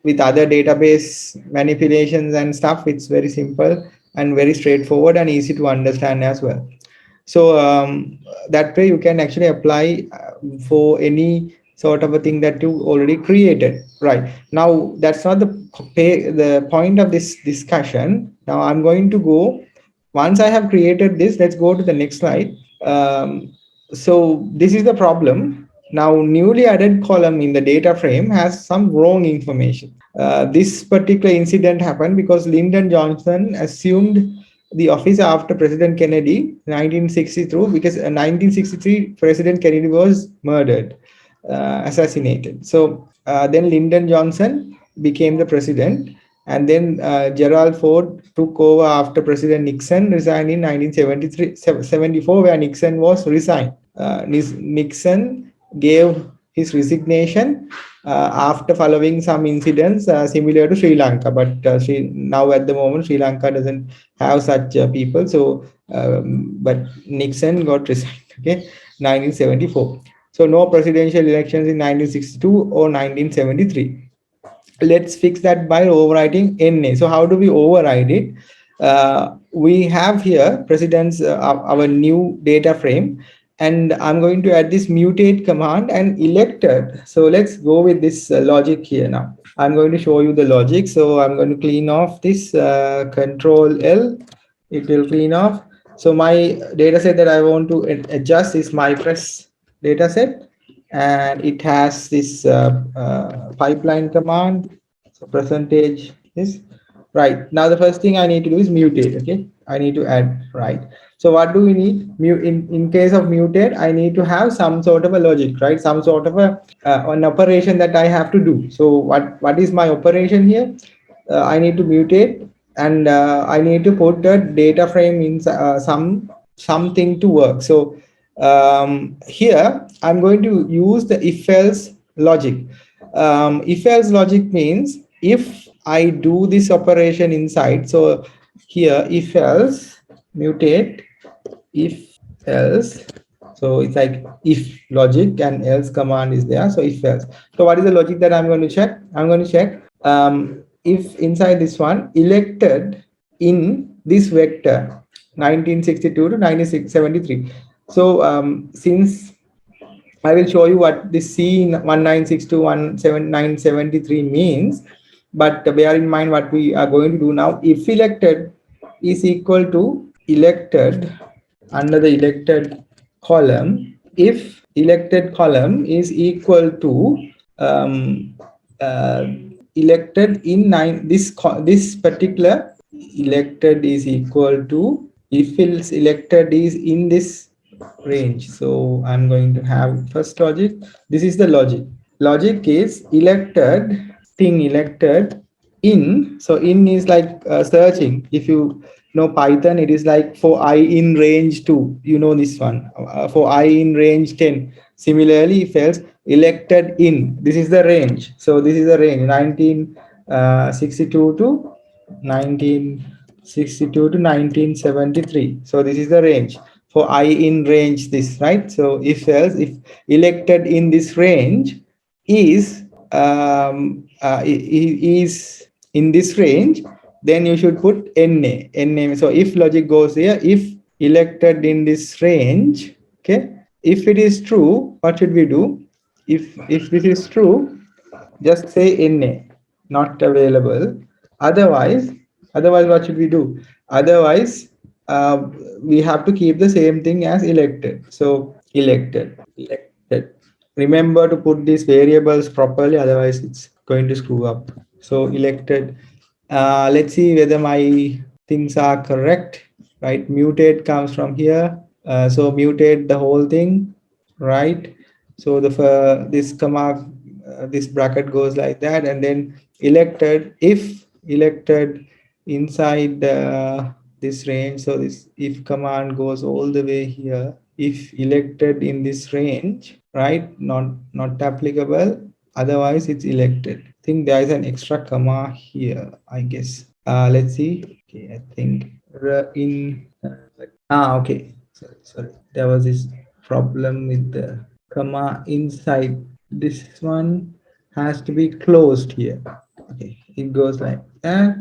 with other database manipulations and stuff, it's very simple and very straightforward and easy to understand as well. So that way you can actually apply for any sort of a thing that you already created. Right now, that's not the point of this discussion. Now I'm going to go, once I have created this, let's go to the next slide. So this is the problem. Now newly added column in the data frame has some wrong information. This particular incident happened because Lyndon Johnson assumed the office after President Kennedy 1963, because 1963 President Kennedy was murdered, assassinated. So then Lyndon Johnson became the president, and then Gerald Ford took over after President Nixon resigned in 1974, where Nixon was resigned. Nixon gave his resignation after following some incidents similar to Sri Lanka, but now at the moment Sri Lanka doesn't have such people. So, but Nixon got resigned. Okay, 1974. So no presidential elections in 1962 or 1973. Let's fix that by overwriting NA. So how do we override it? We have here presidents, our new data frame, and I'm going to add this mutate command and elected. So let's go with this logic here now. I'm going to show you the logic. So I'm going to clean off this Control L. It will clean off. So my data set that I want to adjust is my press data set, and it has this pipeline command. So percentage is Right. Now the first thing I need to do is mutate. Okay. I need to add, right. So what do we need? In case of mutate, I need to have some sort of a logic, right? Some sort of a an operation that I have to do. So what is my operation here? I need to mutate, and I need to put a data frame in something to work. So here I'm going to use the if else logic. If else logic means if I do this operation inside. So here if else mutate, if else, so it's like if logic and else command is there. So if else, so what is the logic that I'm going to check? I'm going to check if inside this one elected in this vector 1962 to 1973. So since I will show you what this C in 1962.17973 means, but bear in mind what we are going to do now. If elected is equal to elected under the elected column, if elected column is equal to um, uh, elected in this particular elected is equal to if else elected is in this range. So I'm going to have first logic. This is the logic. Logic is elected thing elected in. So in is like searching. If you know Python, it is like for I in range 2. You know this one. For I in range 10. Similarly, if else elected in. This is the range. So this is the range 1962 to 1962 to 1973. So this is the range for I in range this, right? So if else, if elected in this range is is in this range, then you should put NA. So if logic goes here, if elected in this range, okay. If it is true, what should we do? If this is true, just say NA, not available. Otherwise, otherwise what should we do? Otherwise, we have to keep the same thing as elected. So elected. Remember to put these variables properly, otherwise it's going to screw up. So elected. Let's see whether my things are correct. Right, mutate comes from here. So mutate the whole thing, right? So the this comma this bracket goes like that, and then elected, if elected inside this range. So this if command goes all the way here. If elected in this range, right? Not applicable. Otherwise, it's elected. I think there is an extra comma here, I guess. Let's see. Okay, I think in okay. Sorry. There was this problem with the comma inside. This one has to be closed here. Okay, it goes like that,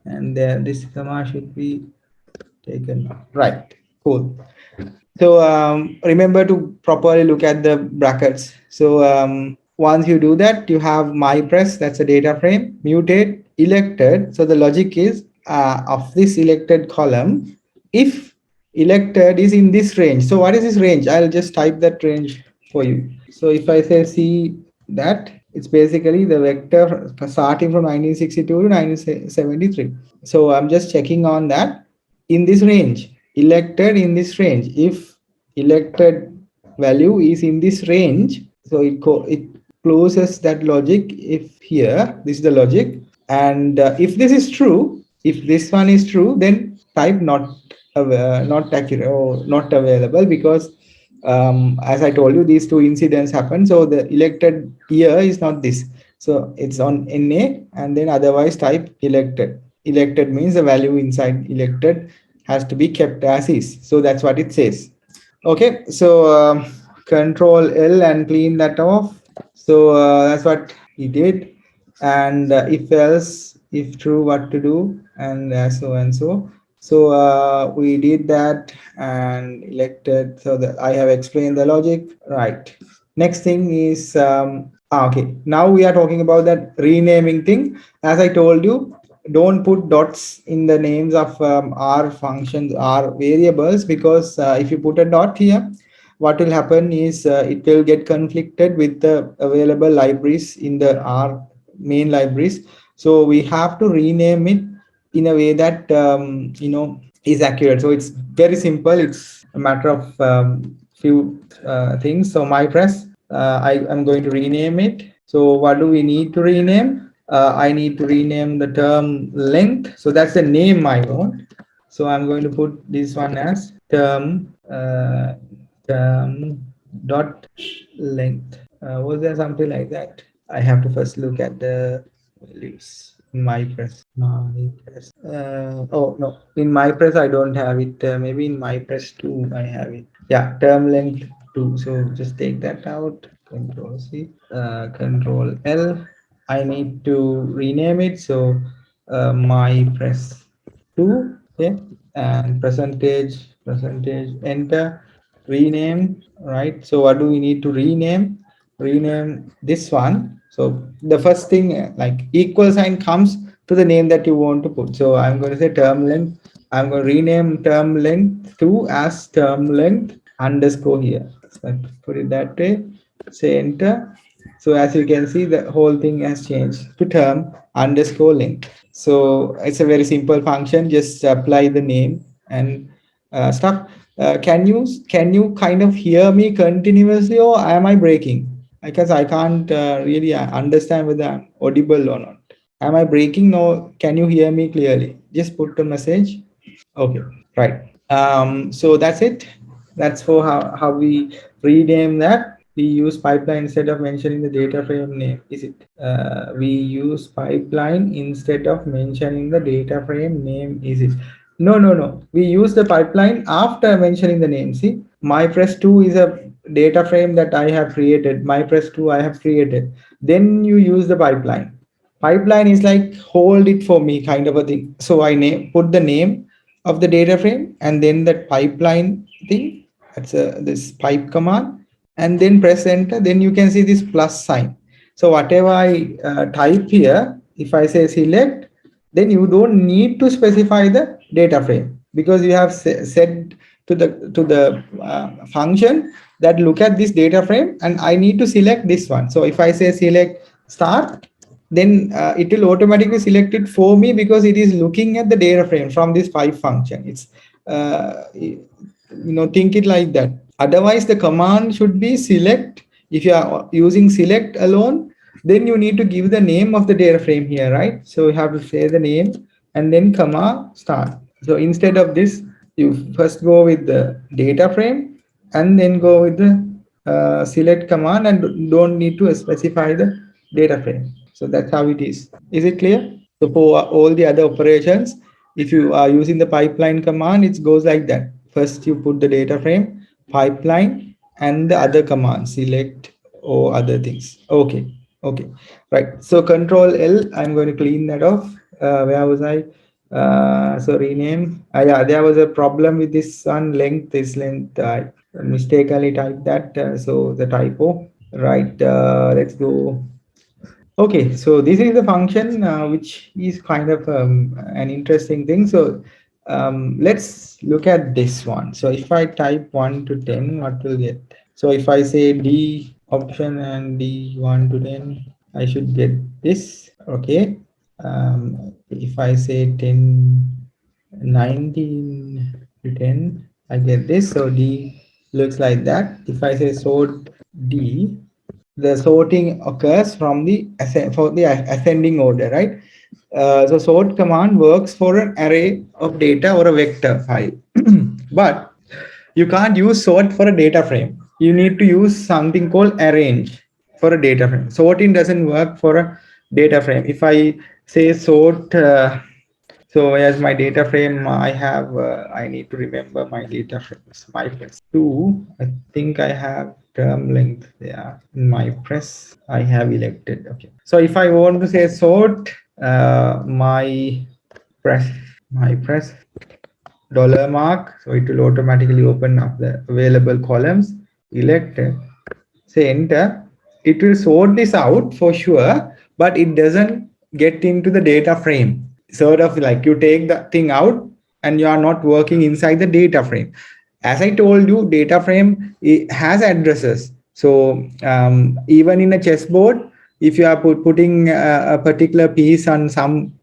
and there this comma should be taken off. Right. Cool. So remember to properly look at the brackets. So once you do that, you have my press, that's a data frame, mutate, elected. So the logic is of this elected column, if elected is in this range. So what is this range? I'll just type that range for you. So if I say see that, it's basically the vector starting from 1962 to 1973. So I'm just checking on that in this range, elected in this range. If elected value is in this range, so it closes that logic. If here, this is the logic, and if this is true, if this one is true, then type not accurate or not available, because as I told you, these two incidents happen. So the elected year is not this. So it's on NA, and then otherwise type elected. Elected means the value inside elected has to be kept as is. So that's what it says. Okay, so Control L and clean that off. So that's what he did. And if else, if true, what to do, and so and so. So we did that and elected. So that I have explained the logic, right? Next thing is okay. Now we are talking about that renaming thing. As I told you, don't put dots in the names of R functions, R variables, because if you put a dot here, what will happen is it will get conflicted with the available libraries in the R main libraries. So we have to rename it in a way that is accurate. So it's very simple. It's a matter of few things. So my press, I am going to rename it. So what do we need to rename? I need to rename the term length. So that's the name I want. So I'm going to put this one as term dot length. Was there something like that? I have to first look at the values. My press. Oh no, in my press I don't have it. Maybe in my press 2 I have it. Yeah, term length 2. So just take that out. Control C. Control L. I need to rename it. So my press 2. Okay, and percentage enter, rename, right? So what do we need to rename this one. So the first thing, like equal sign comes to the name that you want to put. So I'm going to say term length. I'm going to rename term length to as term length underscore here. So I put it that way, say enter. So as you can see, the whole thing has changed to term underscore length. So it's a very simple function. Just apply the name and stuff. Can you kind of hear me continuously, or am I breaking? Because I can't really understand whether I'm audible or not. Am I breaking? No. Can you hear me clearly? Just put a message. Okay, right. So that's it. That's for how we rename that. We use pipeline instead of mentioning the data frame name. Is it? We use pipeline instead of mentioning the data frame name. Is it? No, no, no. We use the pipeline after mentioning the name. See, my press 2 is a data frame that I have created. My press 2 I have created. Then you use the pipeline. Pipeline is like hold it for me kind of a thing. So I put the name of the data frame and then that pipeline thing. That's this pipe command, and then press enter. Then you can see this plus sign. So whatever I type here, if I say select, then you don't need to specify the data frame because you have said to the function that look at this data frame and I need to select this one. So if I say select start, then it will automatically select it for me because it is looking at the data frame from this pipe function. It's think it like that. Otherwise the command should be select. If you are using select alone, then you need to give the name of the data frame here, right? So you have to say the name and then comma start. So instead of this, you first go with the data frame and then go with the select command and don't need to specify the data frame. So that's how it is. Is it clear? So for all the other operations, if you are using the pipeline command, it goes like that. First you put the data frame, pipeline, and the other command, select or other things. Okay, okay, right. So Control L, I'm going to clean that off. Where was I? So rename. Yeah, there was a problem with this one. Length, this length. I mistakenly typed that. So the typo. Right. Let's go. Okay, so this is the function which is kind of an interesting thing. So let's look at this one. So if I type 1 to 10, what will get? So if I say D option and D 1 to 10, I should get this. Okay. If I say 10, 19 to 10, I get this. So D looks like that. If I say sort D, the sorting occurs from the for the ascending order, right? So sort command works for an array of data or a vector file, but you can't use sort for a data frame. You need to use something called arrange for a data frame. Sorting doesn't work for a data frame. If I say sort so as my data frame, I have, I need to remember my data frames. My press 2, I think I have term length there. In my press, I have elected. Okay. So if I want to say sort, my press, my press dollar mark, so it will automatically open up the available columns. Elect, say enter. It will sort this out for sure, but it doesn't get into the data frame. Sort of like you take the thing out and you are not working inside the data frame. As I told you, data frame, it has addresses. So even in a chessboard, if you are putting a particular piece on some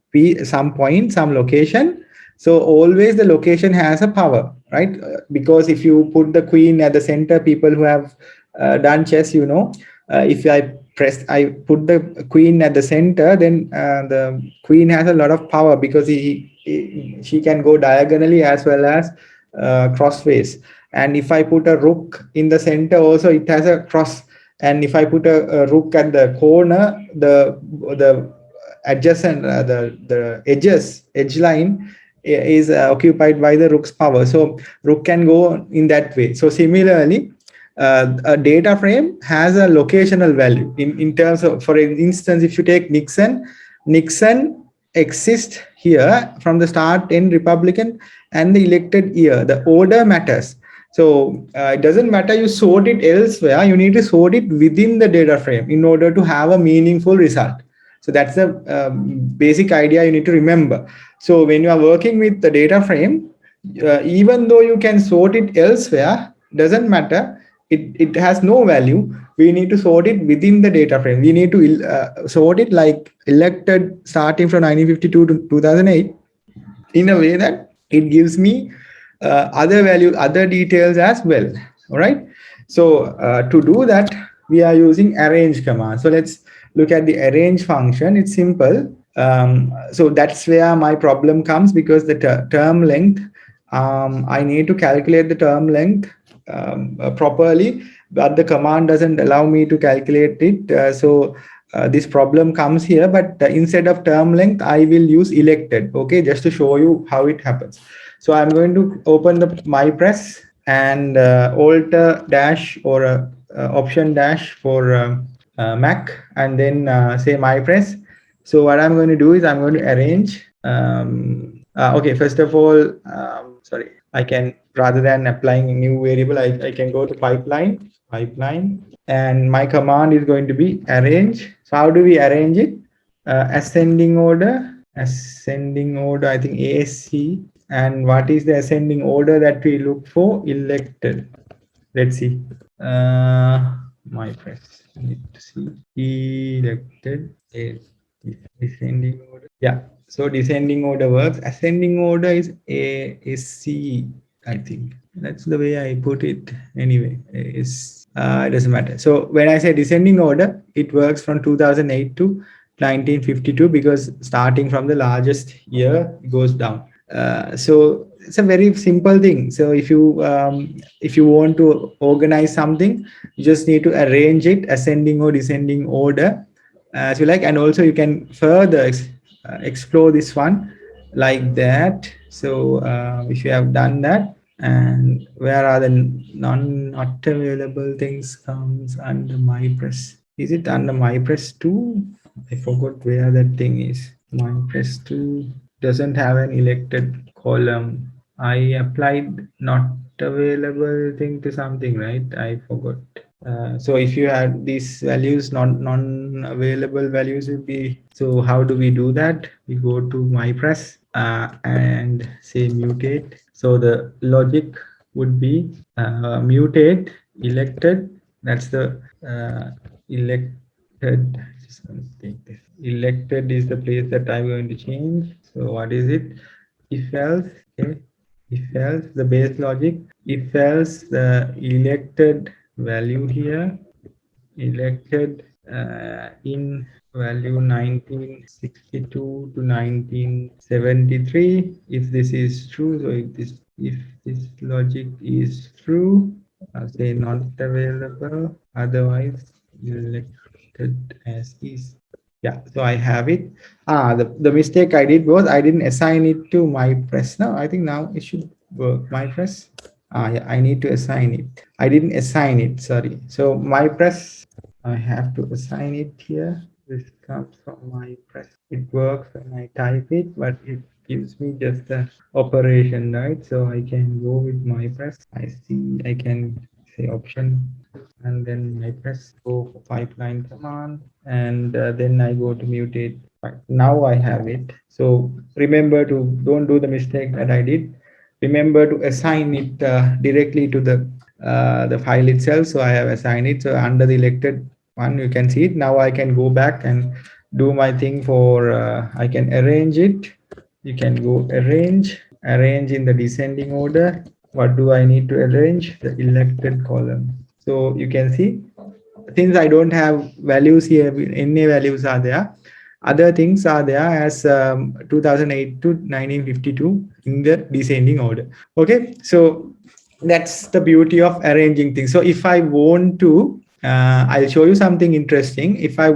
some point, some location. So always the location has a power, right? Because if you put the queen at the center, people who have done chess, if I put the queen at the center, then the queen has a lot of power because she can go diagonally as well as crossways. And if I put a rook in the center, also it has a cross. And if I put a rook at the corner, the adjacent the edge line is occupied by the rook's power, so rook can go in that way. So similarly, a data frame has a locational value in terms of, for instance, if you take Nixon exists here from the start in Republican and the elected year. The order matters. So it doesn't matter you sort it elsewhere, you need to sort it within the data frame in order to have a meaningful result. So that's the basic idea you need to remember. So when you are working with the data frame, even though you can sort it elsewhere, doesn't matter. It has no value. We need to sort it within the data frame. We need to sort it like elected starting from 1952 to 2008 in a way that it gives me other values, other details as well. All right. So to do that, we are using arrange command. So let's look at the arrange function. It's simple. So that's where my problem comes, because the term length, I need to calculate the term length properly, but the command doesn't allow me to calculate it. So this problem comes here, but instead of term length, I will use elected. Okay, just to show you how it happens. So I'm going to open the my press and alter dash or option dash for Mac, and then say my press. So what I'm going to do is I'm going to arrange. Okay, first of all, sorry, I can, rather than applying a new variable, I can go to pipeline, and my command is going to be arrange. So how do we arrange it? Ascending order, I think ASC. And what is the ascending order that we look for? Elected. Let's see. My press. I need to see. Elected. Descending order. Yeah. So descending order works. Ascending order is ASC, I think. That's the way I put it. Anyway, it doesn't matter. So when I say descending order, it works from 2008 to 1952, because starting from the largest year, it goes down. So it's a very simple thing. So if you want to organize something, you just need to arrange it ascending or descending order as you like. And also you can further explore this one like that. So if you have done that, and where are the not available things comes under my press. Is it under my press 2? I forgot where that thing is. My press 2 doesn't have an elected column. I applied not available thing to something, right? I forgot. So if you had these values, non-available values will be, so how do we do that? We go to my press and say mutate. So the logic would be mutate elected. That's the elected. Just going to take this. Elected is the place that I'm going to change. So what is it? If else, okay. If else, the base logic. If else, the elected value here, elected in value 1962 to 1973. If this is true, so if this logic is true, I'll say not available. Otherwise, elected as is. Yeah, so I have it. The mistake I did was I didn't assign it to my press. Now I think now it should work. My press. Yeah, I need to assign it. I didn't assign it, sorry. So my press, I have to assign it here. This comes from my press. It works when I type it, but it gives me just the operation, right? So I can go with my press. I see I can say option, and then my press, go for pipeline command, and then I go to mutate. Right. Now I have it. So remember to don't do the mistake that I did. Remember to assign it directly to the file itself. So I have assigned it. So under the elected one, you can see it. Now I can go back and do my thing for, I can arrange it. You can go arrange in the descending order. What do I need to arrange? The elected column. So you can see, since I don't have values here, any values are there. Other things are there as 2008 to 1952 in the descending order. Okay, so that's the beauty of arranging things. So if I want to, I'll show you something interesting. If I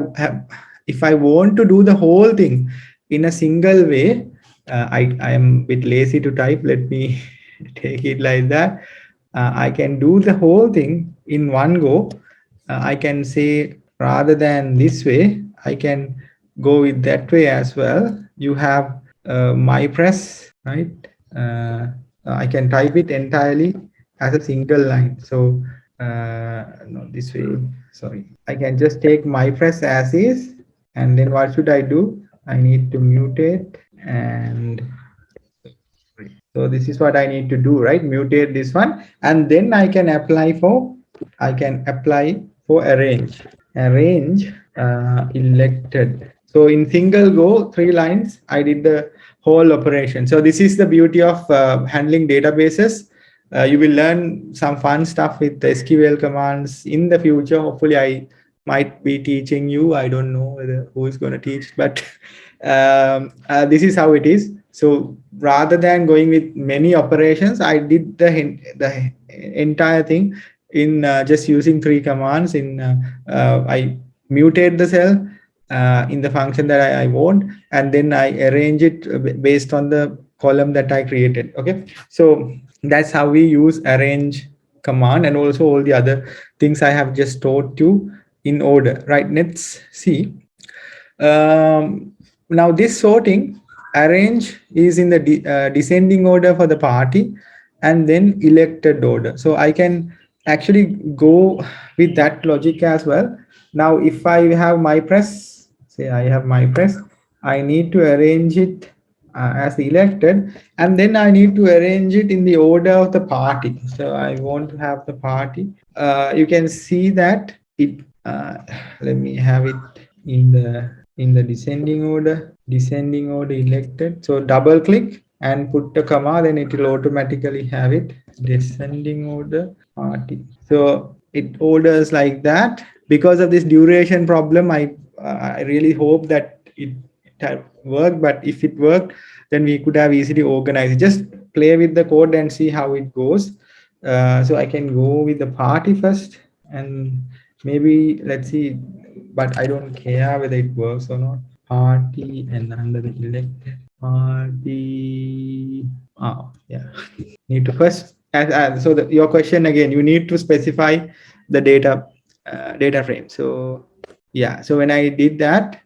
want to do the whole thing in a single way, I am a bit lazy to type. Let me take it like that. I can do the whole thing in one go. I can say rather than this way, I can go with that way as well. You have my press, right? I can type it entirely as a single line. So no, this way, sorry. I can just take my press as is, and then what should I do? I need to mutate, and so this is what I need to do, right? Mutate this one, and then I can apply for arrange elected. So in single go, 3 lines, I did the whole operation. So this is the beauty of handling databases. You will learn some fun stuff with the SQL commands in the future. Hopefully, I might be teaching you. I don't know whether who is going to teach, but this is how it is. So rather than going with many operations, I did the entire thing in just using 3 commands. I mutate the cell in the function that I want, and then I arrange it based on the column that I created. Okay, so that's how we use arrange command, and also all the other things I have just taught you in order. Right, let's see. Now this sorting, arrange is in the descending order for the party, and then elected order. So I can actually go with that logic as well. Now if I have my press, say I have my press, I need to arrange it as elected, and then I need to arrange it in the order of the party. So I want to have the party. You can see that it, let me have it in the descending order elected. So double click and put the comma, then it will automatically have it descending order party. So it orders like that. Because of this duration problem, I really hope that it had worked. But if it worked, then we could have easily organized it. Just play with the code and see how it goes. So I can go with the party first, and maybe let's see, but I don't care whether it works or not. Party, and under the elected party. Oh, yeah. Need to first, so your question again, you need to specify the data frame. So yeah, so when I did that,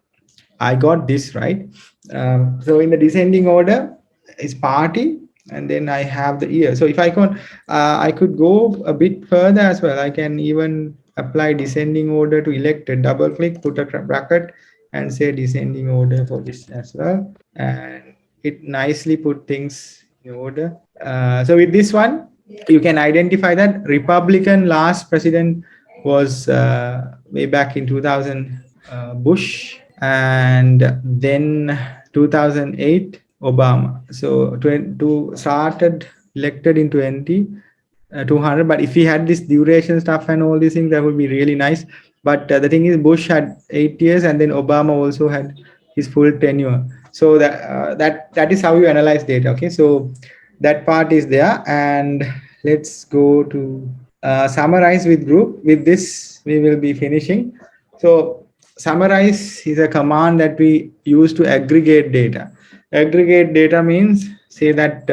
I got this right. So in the descending order is party, and then I have the year. So if I could go a bit further as well. I can even apply descending order to elected. Double click, put a bracket, and say descending order for this as well. And it nicely put things in order. So with this one, you can identify that Republican last president was way back in 2000, Bush, and then 2008 Obama. So started elected in 200. But if he had this duration stuff and all these things, that would be really nice. But the thing is, Bush had 8 years, and then Obama also had his full tenure. So that is how you analyze data. Okay, so that part is there, and let's go to summarize with group. With this, we will be finishing. So summarize is a command that we use to aggregate data. Aggregate data means, say that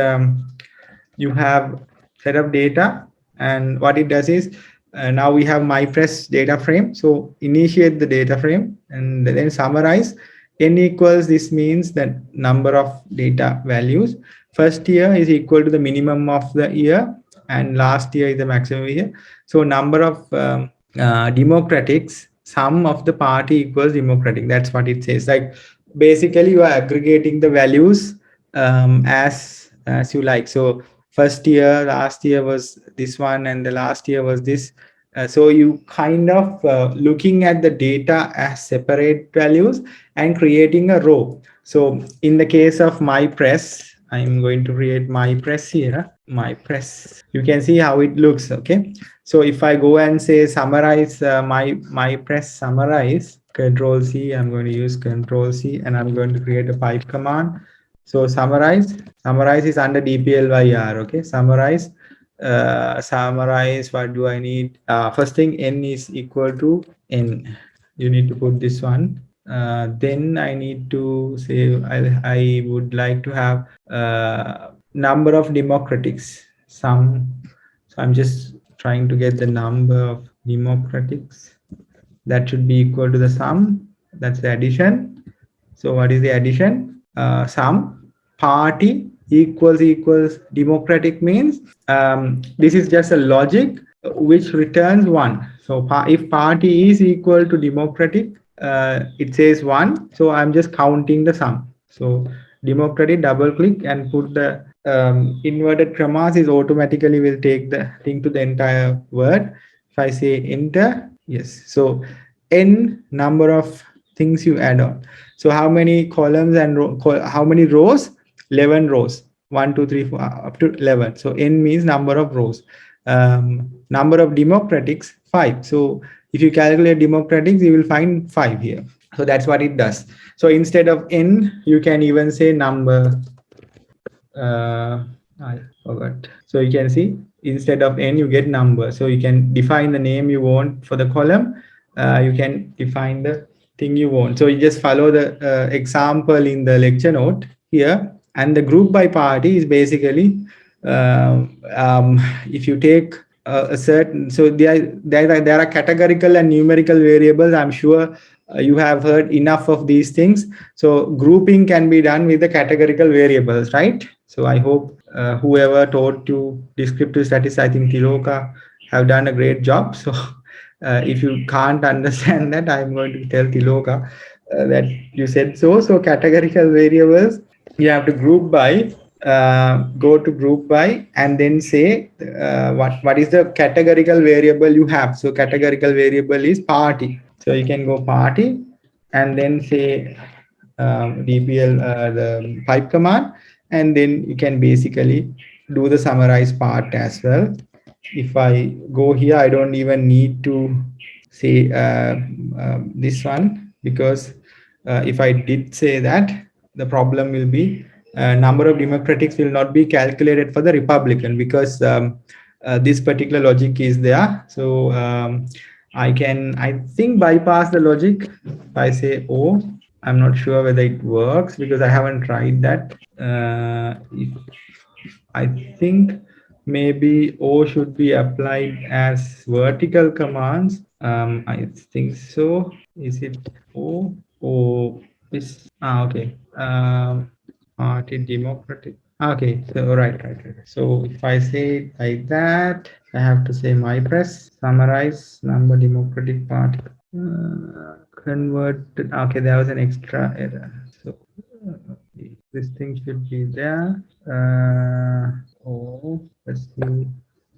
you have set of data, and what it does is, now we have my press data frame. So initiate the data frame and then summarize. N equals, this means that number of data values. First year is equal to the minimum of the year, and last year is the maximum year. So number of democratics, sum of the party equals democratic. That's what it says. Like basically you are aggregating the values as you like. So first year, last year was this one, and the last year was this. So you kind of looking at the data as separate values and creating a row. So in the case of my press, I'm going to create my press here. My press. You can see how it looks. Okay. So if I go and say summarize my press summarize, Control C, I'm going to use Control C, and I'm going to create a pipe command. So summarize is under dplyr. Okay. Summarize, what do I need? First thing, n is equal to n. You need to put this one. Then I need to say I would like to have number of democratics. So I'm just trying to get the number of democratics. That should be equal to the sum. That's the addition. So what is the addition? Sum party equals democratic means this is just a logic which returns one. So if party is equal to democratic, it says one. So I'm just counting the sum. So democratic, double click and put the inverted commas is automatically will take the thing to the entire word. If I say enter, yes. So n number of things you add on. So how many columns and how many rows? 11 rows. 1, 2, 3, 4, up to 11. So n means number of rows. Number of democratics, 5. So if you calculate democratics, you will find 5 here. So that's what it does. So instead of n, you can even say number. I forgot. So you can see instead of n, you get number. So you can define the name you want for the column. You can define the thing you want. So you just follow the example in the lecture note here. And the group by party is basically if you take a certain, so there are categorical and numerical variables. I'm sure you have heard enough of these things. So grouping can be done with the categorical variables, right? So I hope whoever taught you descriptive statistics, I think Tiloka have done a great job. So if you can't understand that, I'm going to tell Tiloka that you said so. So categorical variables, you have to group by, go to group by, and then say what is the categorical variable you have. So categorical variable is party. So you can go party and then say dpl the pipe command, and then you can basically do the summarize part as well. If I go here, I don't even need to say this one, because if I did say that, the problem will be number of democratics will not be calculated for the Republican, because this particular logic is there. So I think bypass the logic. If I say O, I'm not sure whether it works because I haven't tried that. I think maybe O should be applied as vertical commands. I think so. Is it O? O is okay. Party Democratic. Okay, so right. So if I say it like that, I have to say my press summarize number Democratic Party. Converted. Okay, there was an extra error. So this thing should be there. Let's see.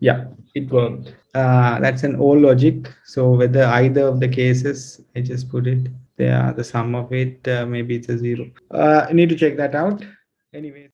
Yeah, it worked. That's an old logic. So whether either of the cases, I just put it there. The sum of it, maybe it's a 0. I need to check that out. Anyways.